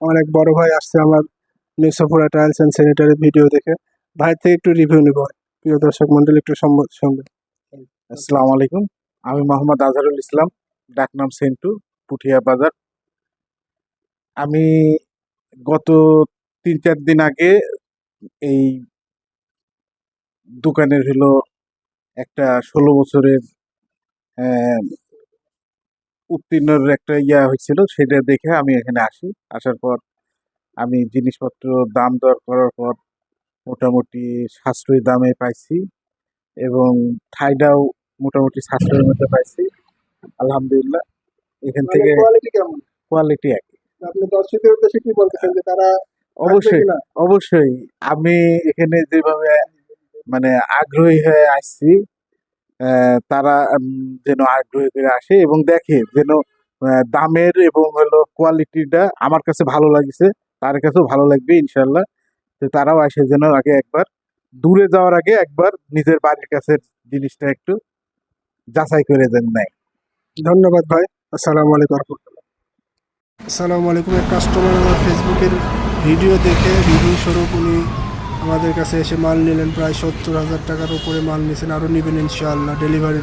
আমার এক বড় ভাই আসছে আমার new Sapura tiles and sanitary video দেখে। ভাই থেকে একটু রিভিউ নিব। প্রিয় দর্শক মন্ডলী একটু শুনবেন। আসসালামু আলাইকুম। আমি মোহাম্মদ আজহারুল ইসলাম, ডাকনাম সেন্টু, পুঠিয়া বাজার। আমি গত 3-4 দিন আগে এই দোকানের একটা 16 বছরের আহ, উত্তীর্ণর একটা হয়েছিল, সেটা দেখে আমি এখানে আসি। আসার পর আমি জিনিসপত্র দাম দর করার পর মোটামুটি সাশ্রয়ী দামে পাইছি, এবং ঠাইটাও মোটামুটি সাশ্রয়ের মধ্যে পাইছি। আলহামদুলিল্লাহ। এখান থেকে কোয়ালিটি কেমন? কোয়ালিটি আপনি দর্শকের উদ্দেশ্যে কি বলতে চান যে তারা আসবে অবশ্যই, কিনা? অবশ্যই। আমি এখানে যেভাবে মানে আগ্রহী হয়ে আসছি, তারা যেন আগ্রহী করে আসে এবং দেখে যেন দামের এবং কোয়ালিটিটা আমার কাছে ভালো লাগছে, তার কাছেও ভালো লাগবে ইনশাল্লাহ। তো তারাও আসে যেন আগে একবার, দূরে যাওয়ার আগে একবার নিজের বাড়ির কাছের জিনিসটা একটু যাচাই করে দেন নেয়। ধন্যবাদ ভাই। আসসালামু আলাইকুম। আসসালামু আলাইকুম। এক কাস্টমার আমার ফেসবুকের ভিডিও দেখে রিভিউ স্বরূপ উনি আমাদের কাছে এসে মাল নিলেন। প্রায় 70,000 টাকার উপরে মাল নিয়েছেন, আরও নেবেন ইনশাআল্লাহ। ডেলিভারি